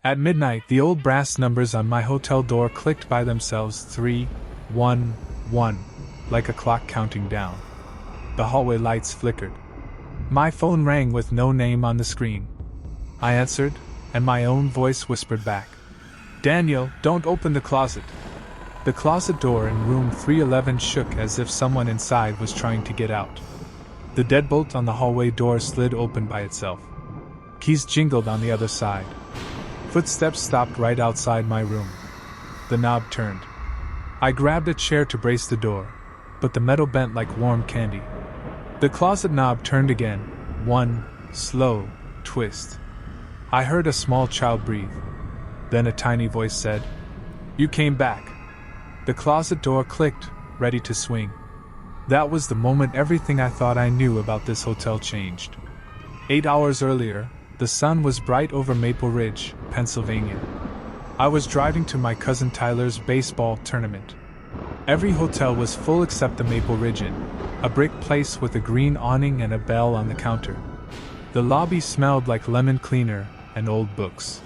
At midnight, the old brass numbers on my hotel door clicked by themselves 311, like a clock counting down. The hallway lights flickered. My phone rang with no name on the screen. I answered, and my own voice whispered back, "Daniel, don't open the closet." The closet door in room 311 shook as if someone inside was trying to get out. The deadbolt on the hallway door slid open by itself. Keys jingled on the other side. Footsteps stopped right outside my room. The knob turned. I grabbed a chair to brace the door, but the metal bent like warm candy. The closet knob turned again, one slow twist. I heard a small child breathe. Then a tiny voice said, "You came back." The closet door clicked, ready to swing. That was the moment everything I thought I knew about this hotel changed. 8 hours earlier, the sun was bright over Maple Ridge, Pennsylvania. I was driving to my cousin Tyler's baseball tournament. Every hotel was full except the Maple Ridge Inn, a brick place with a green awning and a bell on the counter. The lobby smelled like lemon cleaner and old books.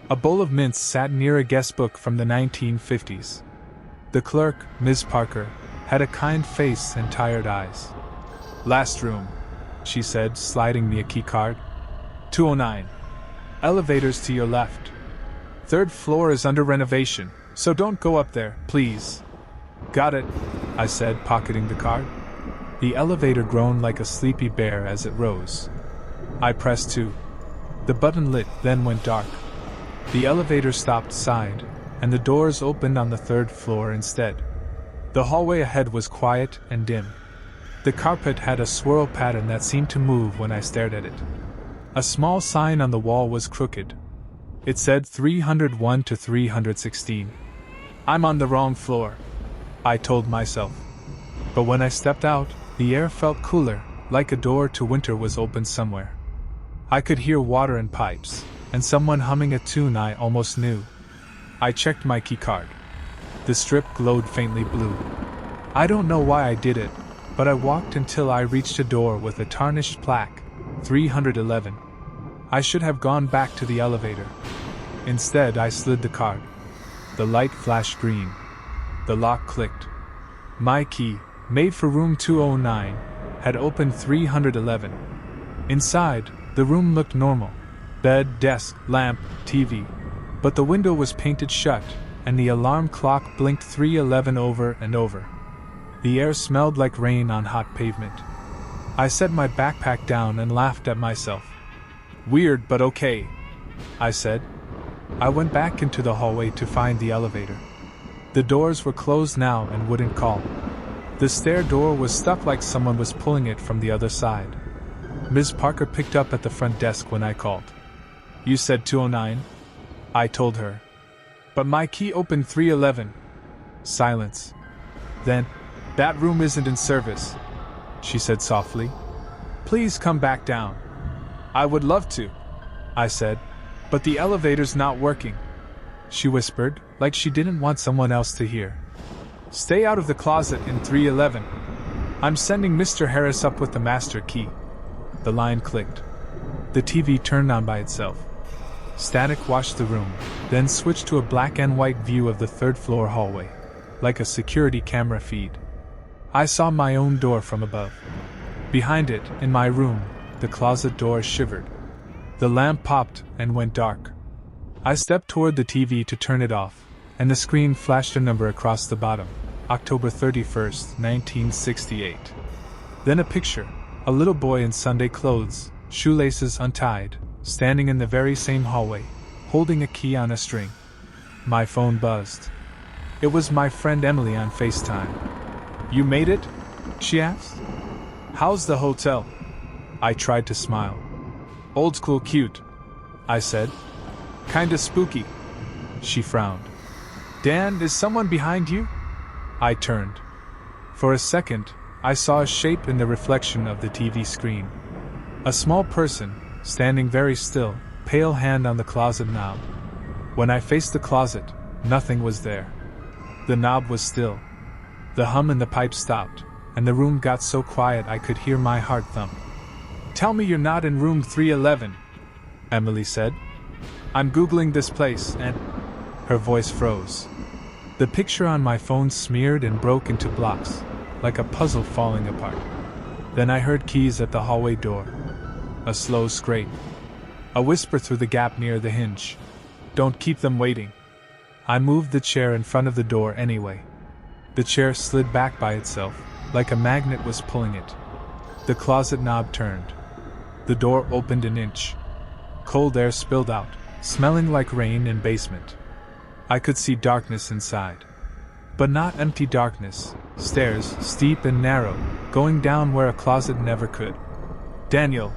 A bowl of mints sat near a guest book from the 1950s. The clerk, Ms. Parker, had a kind face and tired eyes. "Last room," she said, sliding me a key card. 209. Elevators to your left. Third floor is under renovation, so don't go up there, please. "Got it," I said, pocketing the card. The elevator groaned like a sleepy bear as it rose. I pressed 2. The button lit, then went dark. The elevator stopped, sighed, and the doors opened on the third floor instead. The hallway ahead was quiet and dim. The carpet had a swirl pattern that seemed to move when I stared at it. A small sign on the wall was crooked. It said 301 to 316. "I'm on the wrong floor," I told myself. But when I stepped out, the air felt cooler, like a door to winter was open somewhere. I could hear water and pipes, and someone humming a tune I almost knew. I checked my keycard. The strip glowed faintly blue. I don't know why I did it, but I walked until I reached a door with a tarnished plaque, 311. I should have gone back to the elevator. Instead, I slid the card. The light flashed green. The lock clicked. My key, made for room 209, had opened 311. Inside, the room looked normal. Bed, desk, lamp, TV. But the window was painted shut, and the alarm clock blinked 311 over and over. The air smelled like rain on hot pavement. I set my backpack down and laughed at myself. "Weird, but okay," I said. I went back into the hallway to find the elevator. The doors were closed now and wouldn't call. The stair door was stuck like someone was pulling it from the other side. Ms. Parker picked up at the front desk when I called. "You said 209? I told her. "But my key opened 311. Silence. Then, "That room isn't in service," she said softly. "Please come back down." "I would love to," I said, "but the elevator's not working," she whispered, like she didn't want someone else to hear. "Stay out of the closet in 311. I'm sending Mr. Harris up with the master key." The line clicked. The TV turned on by itself. Static washed the room, then switched to a black and white view of the third-floor hallway, like a security camera feed. I saw my own door from above. Behind it, in my room, the closet door shivered. The lamp popped and went dark. I stepped toward the TV to turn it off, and the screen flashed a number across the bottom, October 31st, 1968. Then a picture, a little boy in Sunday clothes, shoelaces untied, standing in the very same hallway, holding a key on a string. My phone buzzed. It was my friend Emily on FaceTime. "You made it?" she asked. "How's the hotel?" I tried to smile. "Old school cute," I said. "Kinda spooky." She frowned. "Dan, is someone behind you?" I turned. For a second, I saw a shape in the reflection of the TV screen. A small person, standing very still, pale hand on the closet knob. When I faced the closet, nothing was there. The knob was still. The hum in the pipe stopped, and the room got so quiet I could hear my heart thump. "Tell me you're not in room 311, Emily said. I'm Googling this place and. Her voice froze. The picture on my phone smeared and broke into blocks, like a puzzle falling apart. Then I heard keys at the hallway door. A slow scrape. A whisper through the gap near the hinge. Don't keep them waiting. I moved the chair in front of the door anyway. The chair slid back by itself, like a magnet was pulling it. The closet knob turned. The door opened an inch. Cold air spilled out, smelling like rain in basement. I could see darkness inside. But not empty darkness, stairs, steep and narrow, going down where a closet never could. Daniel,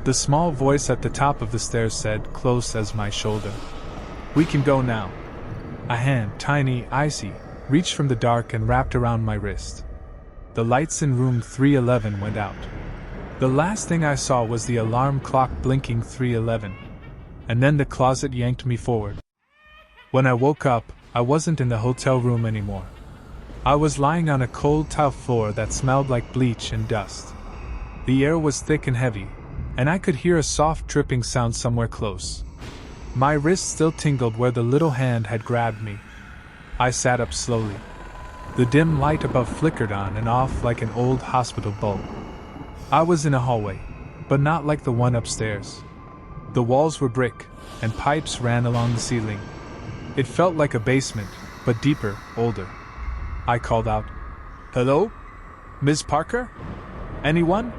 the small voice at the top of the stairs said, close as my shoulder. We can go now. A hand, tiny, icy, reached from the dark and wrapped around my wrist. The lights in room 311 went out. The last thing I saw was the alarm clock blinking 311. And then the closet yanked me forward. When I woke up, I wasn't in the hotel room anymore. I was lying on a cold tile floor that smelled like bleach and dust. The air was thick and heavy, and I could hear a soft dripping sound somewhere close. My wrist still tingled where the little hand had grabbed me. I sat up slowly. The dim light above flickered on and off like an old hospital bulb. I was in a hallway, but not like the one upstairs. The walls were brick, and pipes ran along the ceiling. It felt like a basement, but deeper, older. I called out, "Hello? Ms. Parker? Anyone?"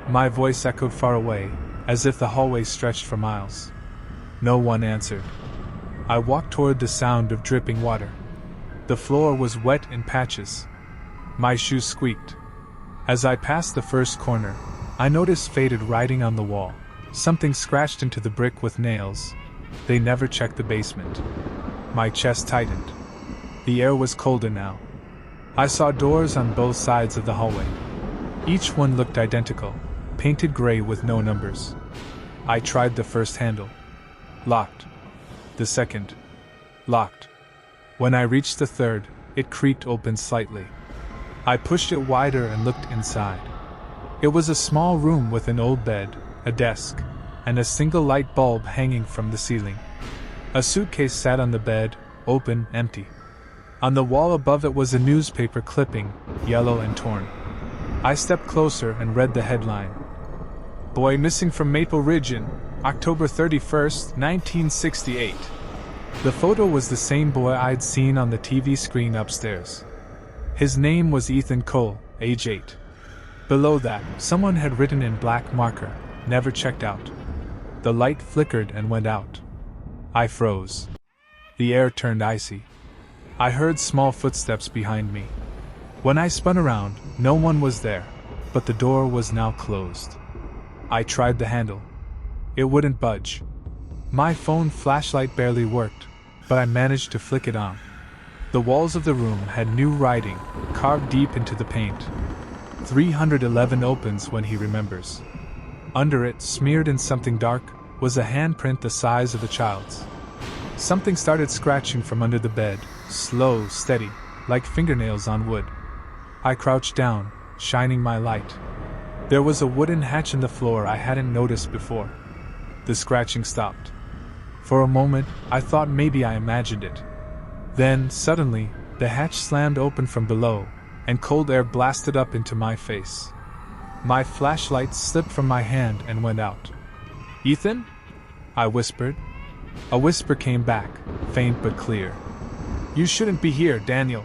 My voice echoed far away, as if the hallway stretched for miles. No one answered. I walked toward the sound of dripping water. The floor was wet in patches. My shoes squeaked. As I passed the first corner, I noticed faded writing on the wall. Something scratched into the brick with nails. They never checked the basement. My chest tightened. The air was colder now. I saw doors on both sides of the hallway. Each one looked identical, painted gray with no numbers. I tried the first handle. Locked. The second. Locked. When I reached the third, it creaked open slightly. I pushed it wider and looked inside. It was a small room with an old bed, a desk, and a single light bulb hanging from the ceiling. A suitcase sat on the bed, open, empty. On the wall above it was a newspaper clipping, yellow and torn. I stepped closer and read the headline. Boy missing from Maple Ridge in October 31st, 1968. The photo was the same boy I'd seen on the TV screen upstairs. His name was Ethan Cole, age 8. Below that, someone had written in black marker, never checked out. The light flickered and went out. I froze. The air turned icy. I heard small footsteps behind me. When I spun around, no one was there, but the door was now closed. I tried the handle. It wouldn't budge. My phone flashlight barely worked, but I managed to flick it on. The walls of the room had new writing, carved deep into the paint. 311 opens when he remembers. Under it, smeared in something dark, was a handprint the size of a child's. Something started scratching from under the bed, slow, steady, like fingernails on wood. I crouched down, shining my light. There was a wooden hatch in the floor I hadn't noticed before. The scratching stopped. For a moment, I thought maybe I imagined it. Then, suddenly, the hatch slammed open from below, and cold air blasted up into my face. My flashlight slipped from my hand and went out. "Ethan?" I whispered. A whisper came back, faint but clear. "You shouldn't be here, Daniel."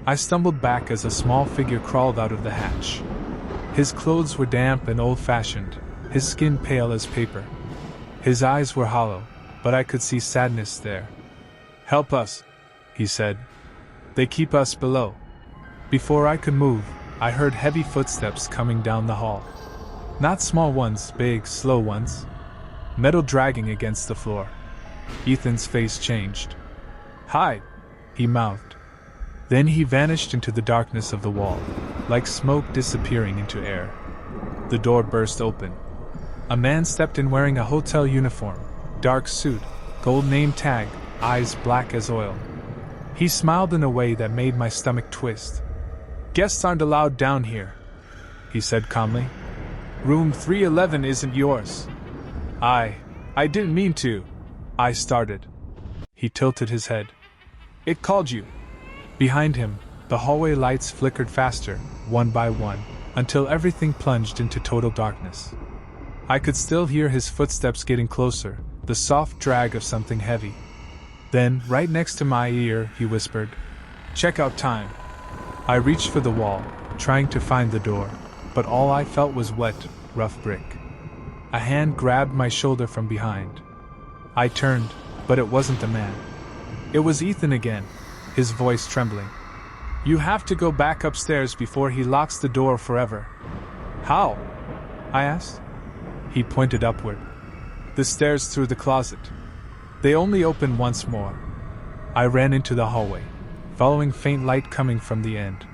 I stumbled back as a small figure crawled out of the hatch. His clothes were damp and old-fashioned, his skin pale as paper. His eyes were hollow, but I could see sadness there. "Help us," he said. "They keep us below." Before I could move, I heard heavy footsteps coming down the hall. Not small ones, big, slow ones. Metal dragging against the floor. Ethan's face changed. "Hide," he mouthed. Then he vanished into the darkness of the wall, like smoke disappearing into air. The door burst open. A man stepped in wearing a hotel uniform, dark suit, gold name tag, eyes black as oil. He smiled in a way that made my stomach twist. "Guests aren't allowed down here," he said calmly. "Room 311 isn't yours." I didn't mean to," I started. He tilted his head. It called you. Behind him, the hallway lights flickered faster, one by one, until everything plunged into total darkness. I could still hear his footsteps getting closer, the soft drag of something heavy. Then, right next to my ear, he whispered, "Checkout time." I reached for the wall, trying to find the door, but all I felt was wet, rough brick. A hand grabbed my shoulder from behind. I turned, but it wasn't the man. It was Ethan again, his voice trembling. "You have to go back upstairs before he locks the door forever." "How?" I asked. He pointed upward. "The stairs through the closet. They only open once more." I ran into the hallway, following faint light coming from the end.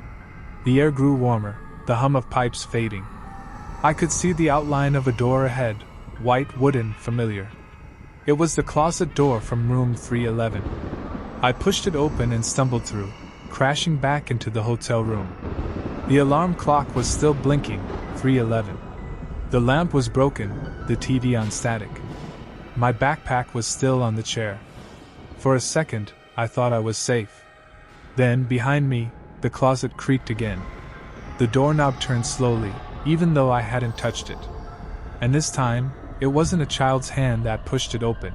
The air grew warmer, the hum of pipes fading. I could see the outline of a door ahead, white, wooden, familiar. It was the closet door from room 311. I pushed it open and stumbled through, crashing back into the hotel room. The alarm clock was still blinking, 311. The lamp was broken, the TV on static. My backpack was still on the chair. For a second, I thought I was safe. Then, behind me, the closet creaked again. The doorknob turned slowly, even though I hadn't touched it. And this time, it wasn't a child's hand that pushed it open.